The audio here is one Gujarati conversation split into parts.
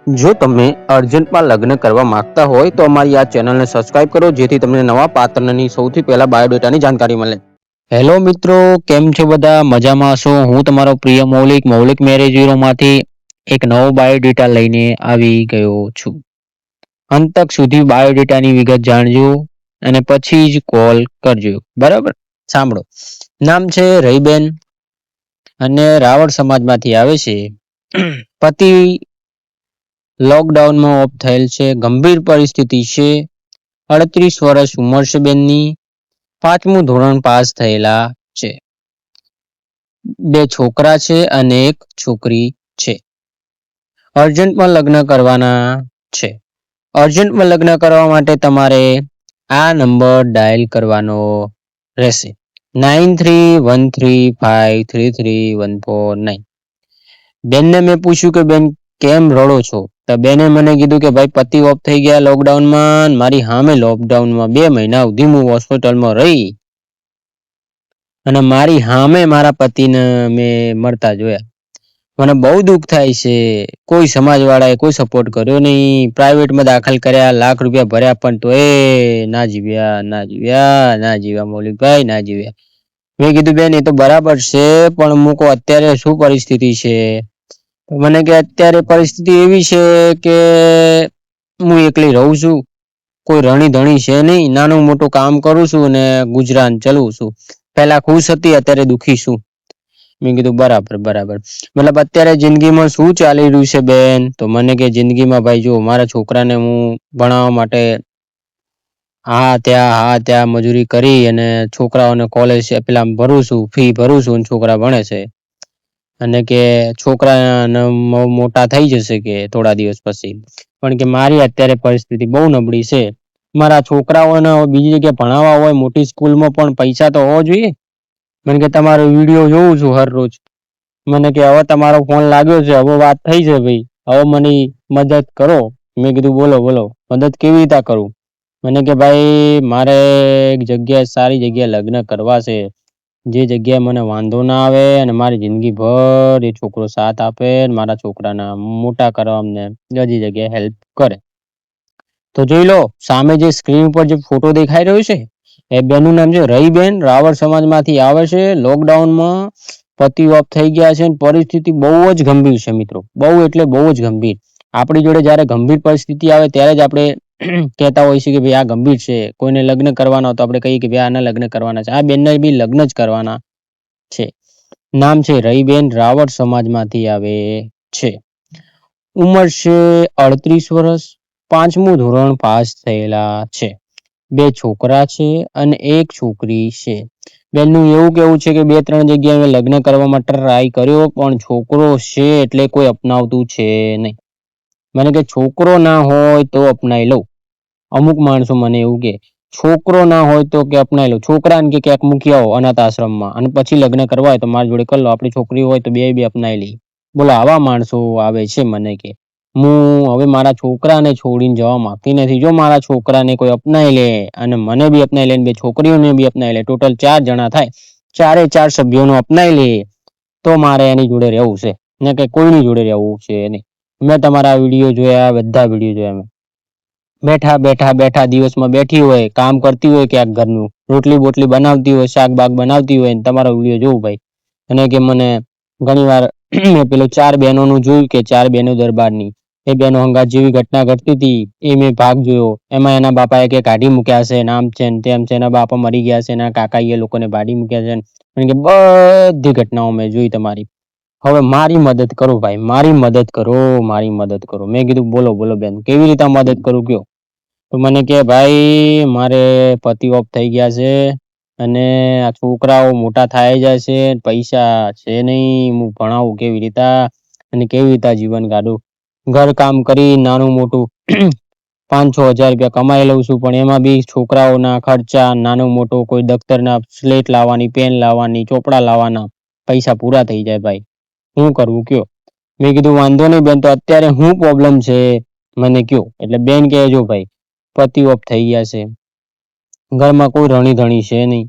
જો તમે અર્જન્ટમાં લગ્ન કરવા માંગતા હોય તો અમારી આ ચેનલને સબસ્ક્રાઇબ કરો, જેથી તમને નવા પાત્રની સૌથી પહેલા બાયોડેટાની જાણકારી મળે. હેલો મિત્રો, કેમ છો બધા? મજામાં હશો? હું તમારો પ્રિય મૌલિક મેરેજ બ્યુરોમાંથી એક નવો બાયોડેટા લઈને આવી ગયો છું. અંત તક સુધી બાયોડેટાની વિગત જાણજો અને પછી જ કોલ કરજો. બરાબર, સાંભળો. નામ છે રહીબેન અને રાવળ સમાજમાંથી આવે છે. પતિ લોકડાઉનમાં ઓફ થયેલ છે. ગંભીર પરિસ્થિતિ છે. 38 વર્ષ ઉંમર છે બેનની. 5મું ધોરણ પાસ થયેલા છે. 2 છોકરા છે અને 1 છોકરી છે. અર્જન્ટમાં લગ્ન કરવાના છે. અર્જન્ટમાં લગ્ન કરવા માટે તમારે આ નંબર ડાયલ કરવાનો રહેશે: 9313533149. બેનને મેં પૂછ્યું કે બેન કેમ રડો છો? તો બેને મને કીધું કે ભાઈ પતિ ઓફ થઈ ગયા લોકડાઉનમાં. મારી સામે લોકડાઉનમાં 2 મહિના સુધી હું હોસ્પિટલમાં રહી અને મારી સામે મારા પતિને મેં મરતા જોયા. મને બહુ દુઃખ થાય છે. કોઈ સમાજવાળાએ કોઈ સપોર્ટ કર્યો નહીં. પ્રાઇવેટમાં દાખલ કર્યા, લાખ રૂપિયા ભર્યા, પણ તો ના જીવ્યા મૌલિકભાઈ, ના જીવ્યા. મેં કીધું બેન એ તો બરાબર છે, પણ મૂકો અત્યારે શું પરિસ્થિતિ છે? મને કે અત્યારે પરિસ્થિતિ એવી છે કે હું એકલી રહું છું. કોઈ રણી ધણી છે નહીં. નાનું મોટું કામ કરું છું અને ગુજરાન ચલાવું છું. પહેલા ખુશ હતી, અત્યારે દુઃખી છું. મેં કીધું બરાબર. મતલબ અત્યારે જિંદગીમાં શું ચાલી રહ્યું છે બેન? તો મને કે જિંદગીમાં ભાઈ જો મારા છોકરાને હું ભણાવવા માટે હા ત્યાં મજૂરી કરી અને છોકરાઓને કોલેજ પેલા ભરું છું, ફી ભરું છું, છોકરા ભણે છે. અને કે છોકરા મોટા થઈ જશે કે થોડા દિવસ પછી. પણ કે મારી અત્યારે પરિસ્થિતિ બહુ નબળી છે. મારા છોકરાઓને બીજી જગ્યાએ ભણાવવા હોય, મોટી સ્કૂલમાં, પણ પૈસા તો હોવો જોઈએ. મને કે તમારો વિડીયો જોઉં છું હર રોજ. મને કે હવે તમારો ફોન લાગ્યો છે, હવે વાત થઈ છે ભાઈ, હવે મને મદદ કરો. મેં કીધું બોલો મદદ કેવી રીતે કરું? મને કે ભાઈ મારે એક જગ્યાએ સારી જગ્યાએ લગ્ન કરવા છે, જે જગ્યાએ મને વાંધો ના આવે અને મારી જિંદગી ભર એ છોકરો સાથ આપે, મારા છોકરાના મોટા કરવા અમને બધી જગ્યાએ હેલ્પ કરે. તો જોઈ લો, સામે જે સ્ક્રીન ઉપર જે ફોટો દેખાઈ રહ્યો છે એ બેનનું નામ છે રહીબેન. રાવળ સમાજમાંથી આવે છે. લોકડાઉનમાં પતિ ઓફ થઈ ગયા છે. પરિસ્થિતિ બહુ જ ગંભીર છે મિત્રો, બહુ એટલે બહુ જ ગંભીર. આપણી જોડે જયારે ગંભીર પરિસ્થિતિ આવે ત્યારે જ આપણે કહેતા હોય છે કે ભાઈ આ ગંભીર છે. કોઈને લગ્ન કરવાના તો આપણે કહીએ કે ભાઈ આના લગ્ન કરવાના છે. આ બેનને બી લગ્ન જ કરવાના છે. નામ છે રહીબેન, રાવળ સમાજમાંથી આવે છે. ઉંમર છે 38 વર્ષ. 5મું ધોરણ પાસ થયેલા છે. 2 છોકરા છે અને 1 છોકરી છે. બેનનું એવું કેવું છે કે 2-3 જગ્યાએ લગ્ન કરવા માટે ટ્રાય કર્યો, પણ છોકરો છે એટલે કોઈ અપનાવતું છે નહીં. મને કે છોકરો ના હોય તો અપનાવી લઉં. અમુક માણસો મને એવું કે છોકરો ના હોય તો કે અપનાવી લો. છોકરાને કે ક્યાંક મૂકી આવો અનાથ આશ્રમમાં અને પછી લગ્ન કરવા હોય તો મારી જોડે કરી લો. આપણી છોકરી હોય તો બે અપનાવી લઈ. બોલો, આવા માણસો આવે છે. મને કે હું હવે મારા છોકરાને છોડીને જવા માંગતી નથી. જો મારા છોકરાને કોઈ અપનાવી લે અને મને બી અપનાવી લે, 2 છોકરીઓને બી અપનાવી લે, ટોટલ 4 જણા થાય, 4 સભ્યોનો અપનાવી લે તો મારે એની જોડે રહેવું છે ને કે કોઈની જોડે રહેવું છે નહીં. મેં તમારા વિડીયો જોયા, બધા વિડીયો જોયા. બેઠા દિવસમાં બેઠી હોય, કામ કરતી હોય, ક્યાંક ઘરનું રોટલી બોટલી બનાવતી હોય, શાક બાગ બનાવતી હોય, તમારો વિડીયો જોવું ભાઈ. અને કે મને ઘણી વાર મેં પેલો 4 બહેનોનું જોયું કે 4 બહેનો દરબારની, એ બહેનો હંગાત જેવી ઘટના ઘટતી હતી એ મેં ભાગ જોયો. એમાં એના બાપાએ કે કાઢી મૂક્યા છે, નામ છે ને તેમ છે, એના બાપા મરી ગયા છે, એના કાકા એ લોકોને કાઢી મૂક્યા છે. કે બધી ઘટનાઓ મેં જોઈ તમારી. હવે મારી મદદ કરો ભાઈ, મારી મદદ કરો. મેં કીધું બોલો બેન, કેવી રીતે મદદ કરું કયો? તો મને કે ભાઈ મારે પતિ ઓફ થઈ ગયા છે અને આ છોકરાઓ મોટા થાય જાય છે, પૈસા છે નહીં, હું ભણાવું કેવી રીતે અને કેવી રીતે જીવન કાઢું? ઘર કામ કરી નાનું મોટું 5-6 હજાર રૂપિયા કમાઈ લઉં છું, પણ એમાં બી છોકરાઓના ખર્ચા, નાનું મોટું કોઈ દફતરના સ્લેટ લાવવાની, પેન લાવવાની, ચોપડા લાવવાના પૈસા પૂરા થઈ જાય ભાઈ. શું કરવું કયો? મેં કીધું વાંધો નહીં બેન, તો અત્યારે શું પ્રોબ્લેમ છે મને કયો. એટલે બેન કહે જો ભાઈ પતિ ઓફ થઈ ગયા છે, ઘરમાં કોઈ રણી ધણી છે નહીં.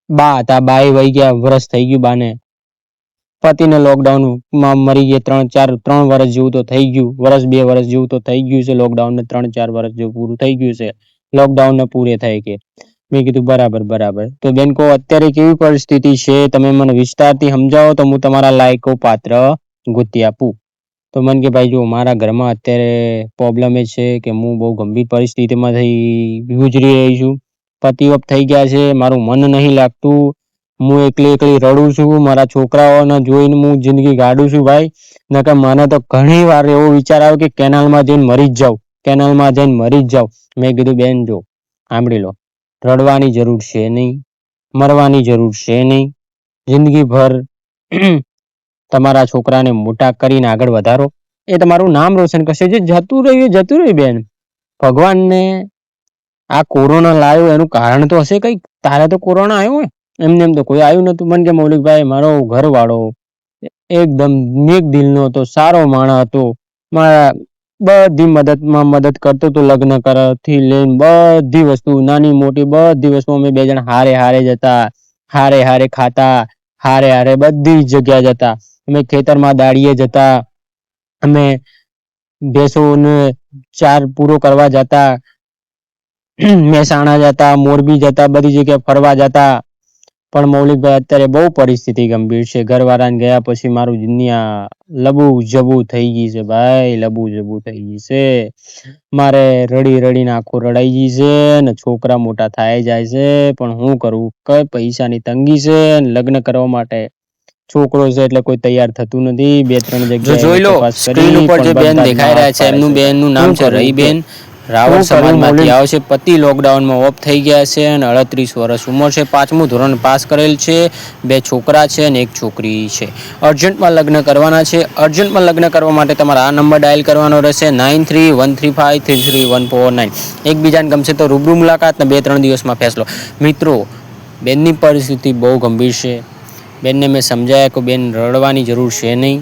બા હતા, બાએ વહી ગયા, વર્ષ થઈ ગયું બાને. પતિને લોકડાઉનમાં મરી ગયા 3 વર્ષ જેવું તો થઈ ગયું, 2 વર્ષ જેવું તો થઈ ગયું છે. લોકડાઉન 3-4 વર્ષ જેવું પૂરું થઈ ગયું છે. લોકડાઉન ને પૂરે થઈ કે મેં કીધું બરાબર. તો બેન કહો અત્યારે કેવી પરિસ્થિતિ છે, તમે મને વિસ્તારથી સમજાવો તો હું તમારા લાયકો પાત્ર ગોતી આપું. તો મને કે ભાઈ જો મારા ઘરમાં અત્યારે પ્રોબ્લેમ એ છે કે હું બહુ ગંભીર પરિસ્થિતિમાંથી ગુજરી રહી છું. પતિ ઓફ થઈ ગયા છે, મારું મન નહીં લાગતું, હું એકલી રડું છું, મારા છોકરાઓને જોઈને હું જિંદગી કાઢું છું ભાઈ. નકર મને તો ઘણી વાર એવો વિચાર આવ્યો કે કેનાલમાં જઈને મરી જ જાઉં. મેં કીધું બેન જો સાંભળી લો, રડવાની જરૂર છે નહીં, મરવાની જરૂર છે નહીં. જિંદગીભર તમારા છોકરાને મોટા કરીને આગળ વધારો, એ તમારું નામ રોશન કરશે. જે જતું રહ્યું બેન. ભગવાનને આ કોરોના લાવ્યો એનું કારણ તો હશે કઈક. તારે તો કોરોના આવ્યો હોય, એમ તો કોઈ આવ્યું નતું. મને કે મૌલિકભાઈ મારો ઘરવાળો એકદમ નેક દિલનો હતો, સારો માણસ હતો, મારા બધી મદદ કરતો હતો. લગ્ન કરવાથી લઈને બધી વસ્તુ, નાની મોટી બધી વસ્તુ અમે 2 જણ હારે જતા, હારે ખાતા, હારે બધી જગ્યા જતા. અમે ખેતરમાં દાડીએ જતા, અમે ભેંસોને ચાર પૂરો કરવા જતા, મહેસાણા જતા, મોરબી જતા, બધી જગ્યાએ ફરવા જતા. પણ મૌલિકભાઈ અત્યારે બહુ પરિસ્થિતિ ગંભીર છે. ઘરવાળાને ગયા પછી મારું દુનિયા લબુ જબુ થઈ ગઈ છે ભાઈ, લબુ જબુ થઈ ગઈ છે. મારે રડીને આંખો રડાઈ ગઈ છે ને છોકરા મોટા થાય જાય છે, પણ હું કરું, કઈ પૈસાની તંગી છે. લગ્ન કરવા માટે છોકરો છે એટલે કોઈ તૈયાર થતું નથી. 2-3 જગ્યાએ જોઈ લો સ્ક્રીન ઉપર જે બેન દેખાઈ રહ્યા છે, એમનું બેનનું નામ છે રહીબેન, રાવળ સમાજમાંથી આવે છે. પતિ લોકડાઉનમાં ઓફ થઈ ગયા છે અને 38 વર્ષ ઉંમર છે. 5મું ધોરણ પાસ કરેલ છે. 2 છોકરા છે અને 1 છોકરી છે. અર્જન્ટમાં લગ્ન કરવાના છે. અર્જન્ટમાં લગ્ન કરવા માટે તમારે આ નંબર ડાયલ કરવાનો રહેશે 9313533149. એકબીજાને ગમશે તો રૂબરૂ મુલાકાત ને 2-3 દિવસમાં ફેસલો. મિત્રો બેનની પરિસ્થિતિ બહુ ગંભીર છે. બેનને મેં સમજાયા કે બેન રડવાની જરૂર છે નહીં,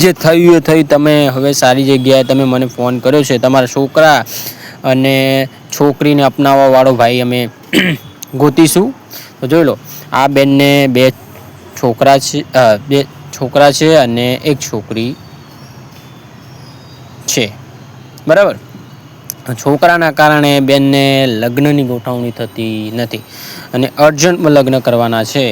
જે થયું એ થયું. તમે હવે સારી જગ્યાએ તમે મને ફોન કર્યો છે. તમારા છોકરા અને છોકરીને અપનાવવા વાળો ભાઈ અમે ગોતીશું. તો જોઈ લો, આ બેનને 2 છોકરા છે અને 1 છોકરી છે, બરાબર. છોકરાના કારણે બેનને લગ્નની ગોઠવણી થતી નથી અને અર્જન્ટમાં લગ્ન કરવાના છે.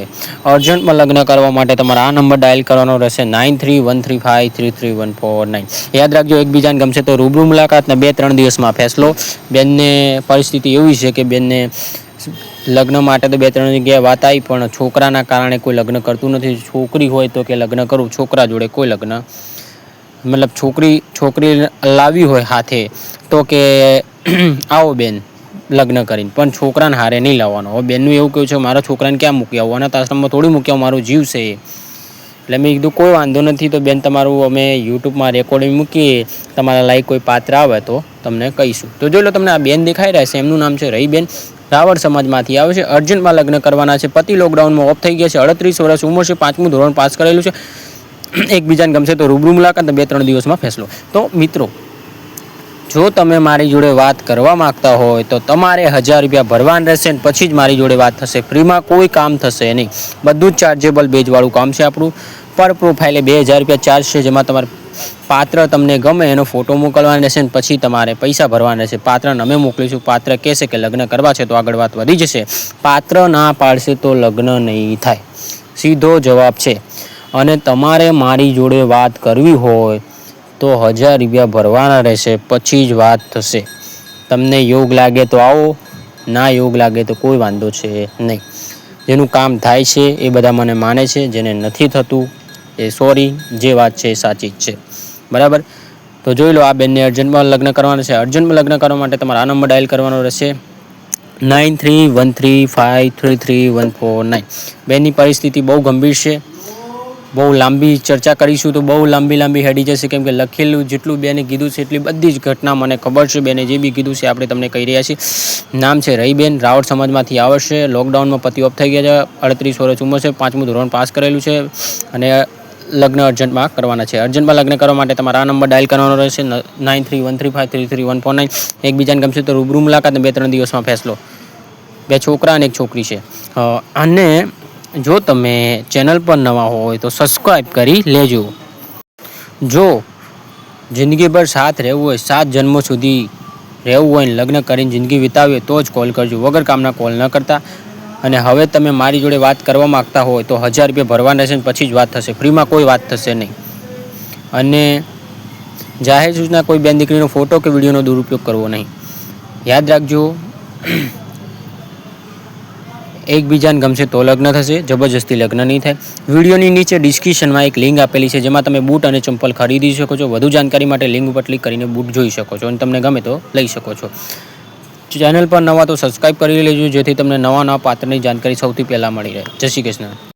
અર્જન્ટમાં લગ્ન કરવા માટે તમારે આ નંબર ડાયલ કરવાનો રહેશે 9313533149. યાદ રાખજો, એકબીજાને ગમશે તો રૂબરૂ મુલાકાત ને 2-3 દિવસમાં ફેસલો. બેનને પરિસ્થિતિ એવી છે કે બેનને લગ્ન માટે તો 2-3 જગ્યાએ વાત આવી, પણ છોકરાના કારણે કોઈ લગ્ન કરતું નથી. છોકરી હોય તો કે લગ્ન કરું, છોકરા જોડે કોઈ લગ્ન મતલબ છોકરી લાવી હોય હાથે તો કે આવો બેન લગ્ન કરીને, પણ છોકરાને હારે નહીં લાવવાનો. હવે બેનનું એવું કહ્યું છે મારા છોકરાને ક્યાં મૂકી આવું, અનાથ આશ્રમમાં થોડી મૂકી આવું, મારો જીવ છે. એટલે મેં કીધું કોઈ વાંધો નથી. તો બેન તમારું અમે યુટ્યુબમાં રેકોર્ડિંગ મૂકીએ, તમારા લાયક કોઈ પાત્ર આવે તો તમને કહીશું. તો જોઈ લો, તમને આ બેન દેખાઈ રહ્યા છે, એમનું નામ છે રહીબેન, રાવળ સમાજમાંથી આવે છે. અર્જન્ટમાં લગ્ન કરવાના છે. પતિ લોકડાઉનમાં ઓફ થઈ ગયા છે. 38 વર્ષ ઉંમર છે. 5મું ધોરણ પાસ કરેલું છે. એકબીજાને ગમશે તો રૂબરૂ મુલાકાત 2-3 દિવસમાં ફેસલો. તો મિત્રો, જો તમે મારી જોડે વાત કરવા માંગતા હોય તો તમારે 1000 રૂપિયા ભરવાના રહેશે ને પછી જ મારી જોડે વાત થશે. ફ્રીમાં કોઈ કામ થશે નહીં, બધું જ ચાર્જેબલ બેજવાળું કામ છે આપણું. પર પ્રોફાઇલે 2000 રૂપિયા ચાર્જ છે, જેમાં તમારે પાત્ર તમને ગમે એનો ફોટો મોકલવાનો રહેશે ને પછી તમારે પૈસા ભરવાના રહેશે. પાત્રને અમે મોકલીશું. પાત્ર કહેશે કે લગ્ન કરવા છે તો આગળ વાત વધી જશે. પાત્ર ના પાડશે તો લગ્ન નહીં થાય, સીધો જવાબ છે. અને તમારે મારી જોડે વાત કરવી હોય તો 1000 રૂપિયા ભરવાના રહેશે, પછી જ વાત થશે. તમને યોગ લાગે તો આવો, ના યોગ લાગે તો કોઈ વાંધો છે નહીં. જેનું કામ થાય છે એ બધા મને માને છે, જેને નથી થતું એ સોરી, જે વાત છે એ સાચી જ છે, બરાબર. તો જોઈ લો, આ બેનને અર્જન્ટમાં લગ્ન કરવાના છે. અર્જન્ટમાં લગ્ન કરવા માટે તમારે આ નંબર ડાયલ કરવાનો રહેશે 9313533149. બેનની પરિસ્થિતિ બહુ ગંભીર છે. બહુ લાંબી ચર્ચા કરીશું તો બહુ લાંબી હેડી જશે, કેમ કે લખેલું જેટલું બેને કીધું છે એટલી બધી જ ઘટના મને ખબર છે. બેને જે બી કીધું છે આપણે તમને કહી રહ્યા છીએ. નામ છે રહીબેન, રાવળ સમાજમાંથી આવે છે. લોકડાઉનમાં પતિ ઓફ થઈ ગયા છે. 38 વર્ષ ઉંમર છે. 5મું ધોરણ પાસ કરેલું છે અને લગ્ન અર્જન્ટમાં કરવાના છે. અર્જન્ટમાં લગ્ન કરવા માટે તમારે આ નંબર ડાયલ કરવાનો રહેશે 9313533149. એકબીજાને ગમશે તો રૂબરૂ મુલાકાત 2-3 દિવસમાં ફેસલો. 2 છોકરા અને 1 છોકરી છે. અને જો તમે ચેનલ પર નવા હોય તો સબસ્ક્રાઈબ કરી લેજો. જો જિંદગીભર સાથ રહેવું હોય, 7 જન્મો સુધી રહેવું હોય ને લગ્ન કરીને જિંદગી વિતાવી હોય તો જ કોલ કરજો, વગર કામના કોલ ન કરતા. અને હવે તમે મારી જોડે વાત કરવા માગતા હોય તો 1000 રૂપિયા ભરવાના રહેશે, પછી જ વાત થશે. ફ્રીમાં કોઈ વાત થશે નહીં. અને જાહેર સૂચના, કોઈ બેન દીકરીનો ફોટો કે વિડીયોનો દુરુપયોગ કરવો નહીં. યાદ રાખજો, એકબીજાને ગમશે તો લગ્ન થશે, જબરજસ્તી લગ્ન નહીં થાય. વિડીયોની નીચે ડિસ્ક્રિપ્શનમાં એક લિંક આપેલી છે જેમાં તમે બૂટ અને ચંપલ ખરીદી શકો છો. વધુ જાણકારી માટે લિંક ઉપર ક્લિક કરીને બૂટ જોઈ શકો છો અને તમને ગમે તો લઈ શકો છો. ચેનલ પર નવા તો સબસ્ક્રાઈબ કરી લેજો જેથી તમને નવા પાત્રની જાણકારી સૌથી પહેલાં મળી રહે. જય શ્રી કૃષ્ણ.